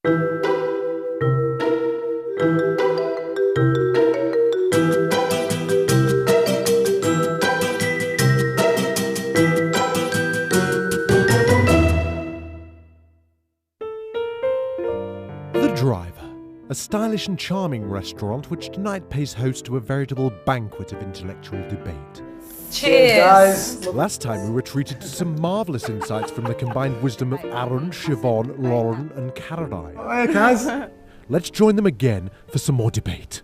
The Driver, a stylish and charming restaurant which tonight pays host to a veritable banquet of intellectual debate. Cheers, guys. Last time we were treated to some marvellous insights from the combined wisdom of Aaron, Siobhan, Lauren and Caroline. Hey, guys. Let's join them again for some more debate.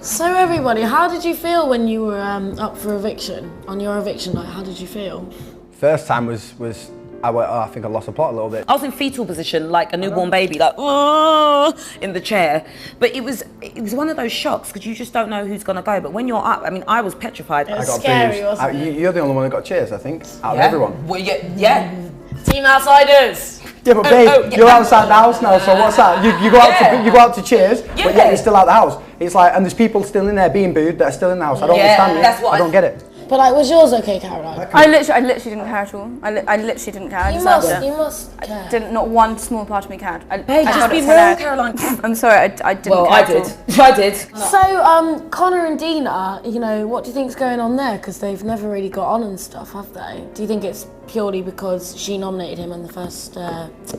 So everybody, how did you feel when you were up for eviction? On your eviction night, how did you feel? First time was I think I lost the plot a little bit. I was in fetal position, like a newborn baby, like in the chair. But it was one of those shocks because you just don't know who's gonna go. But when you're up, I mean, I was petrified. It was scary, wasn't it? You're the only one that got cheers, I think, out of everyone. Well, yeah. Team Outsiders! Yeah, but babe, you're outside the house now, so what's that? You go out to cheers, but yet you're still out the house. It's like, and there's people still in there being booed that are still in the house. I don't understand it. That's what I don't get it. But like, was yours okay, Caroline? I literally didn't care at all. I literally didn't care. You must care. Didn't, not one small part of me cared. Hey, just be real, Caroline. I'm sorry, I didn't care. Well, I did. I did. So, Connor and Dina, you know, what do you think's going on there? Because they've never really got on and stuff, have they? Do you think it's purely because she nominated him on the first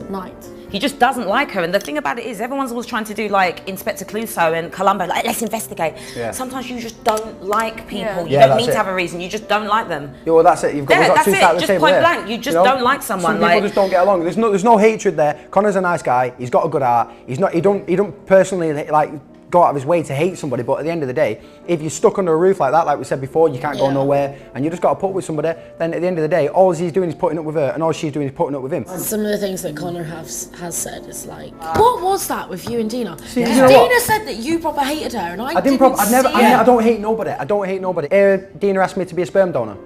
night? He just doesn't like her, and the thing about it is, everyone's always trying to do like Inspector Clouseau and Columbo, like let's investigate. Yeah. Sometimes you just don't like people. You don't need to have a reason. You just don't like them. Yeah, well, that's it. We've got two sides of the table. Just point blank. You just don't like someone. Some people just don't get along. There's no hatred there. Connor's a nice guy. He's got a good heart. He don't personally like go out of his way to hate somebody, but at the end of the day, if you're stuck under a roof like that, like we said before, you can't go nowhere, and you just got to put up with somebody, then at the end of the day, all he's doing is putting up with her, and all she's doing is putting up with him. Some of the things that Connor has said is like, what was that with you and Dina? See, Because Dina said that you proper hated her, and I don't hate nobody. I don't hate nobody. Dina asked me to be a sperm donor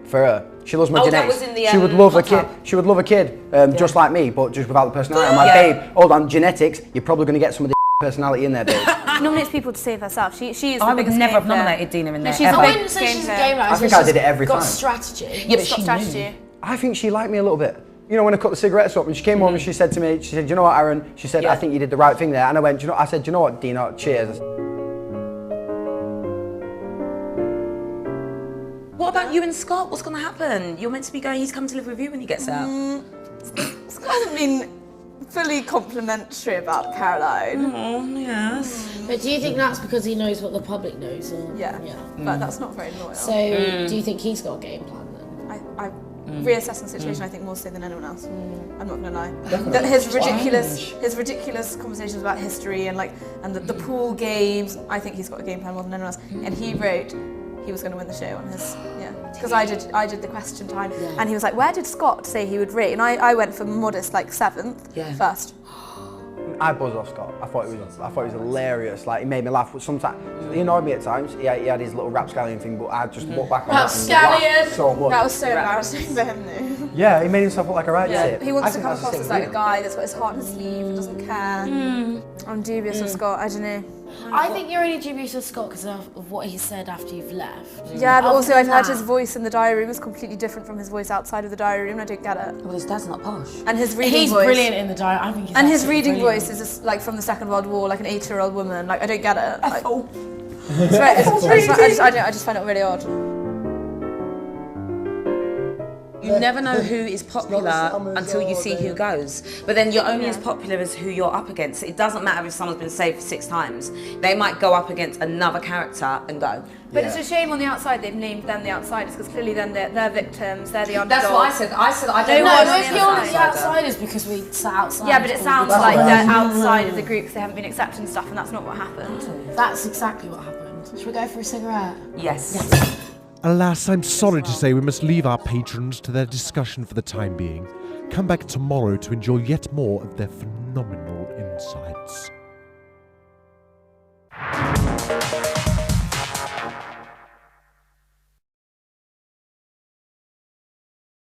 for her. She loves my genetics. She would love a kid. She would love a kid, just like me, but just without the personality. I'm like, babe, hold on, genetics. You're probably going to get some of the personality in there, babe. She nominates people to save herself. She is the I would biggest never have game player. nominated Dina in there. she's I a wouldn't big say game she's a player. game player. I think I did it every time. Got strategy. Yeah, but She's got strategy. I think she liked me a little bit. You know, when I cut the cigarettes up and she came home and she said to me, she said, you know what, Aaron? She said, I think you did the right thing there. And I went, I said, you know what, Dina, cheers. What about you and Scott? What's going to happen? You're meant to be going, he's coming to live with you when he gets out. Scott hasn't been fully complimentary about Caroline. Oh, yes. But do you think that's because he knows what the public knows? Or? Yeah, but that's not very loyal. So, do you think he's got a game plan then? I reassessing the situation, I think more so than anyone else. I'm not gonna lie. That his ridiculous conversations about history and the pool games. I think he's got a game plan more than anyone else. And he wrote he was going to win the show on his because I did the question time and he was like, where did Scott say he would rate? And I went for modest like 7th first. I buzzed off Scott. I thought he was hilarious. Like, he made me laugh. But sometimes he annoyed me at times. He had his little rapscallion thing, but I just look back on that and laughed so much. That was so embarrassing for him though. Yeah, he made himself look like a right He wants to come across as like a guy that's got his heart in his sleeve and doesn't care. I'm dubious of Scott. I don't know. I think you're only dubious of Scott because of what he said after you've left. Yeah, but also I've heard his voice in the diary room is completely different from his voice outside of the diary room. I don't get it. Well, his dad's not posh. And his reading He's voice. brilliant in the diary. I think he's and his reading brilliant. voice is just like from the Second World War, like an 80-year-old woman. Like I don't get it. Like, I just find it really odd. You never know who is popular until you see who goes. But then you're only as popular as who you're up against. It doesn't matter if someone's been saved 6 times. They might go up against another character and go. But it's a shame on the outside they've named them the outsiders because clearly then they're victims, they're the underdogs. That's what I said. I don't No, want we're to be purely the outsiders because we sat outside. Yeah, but it sounds like they're outside of the group because they haven't been accepted and stuff, and that's not what happened. That's exactly what happened. Should we go for a cigarette? Yes. Alas, I'm sorry to say we must leave our patrons to their discussion for the time being. Come back tomorrow to enjoy yet more of their phenomenal insights.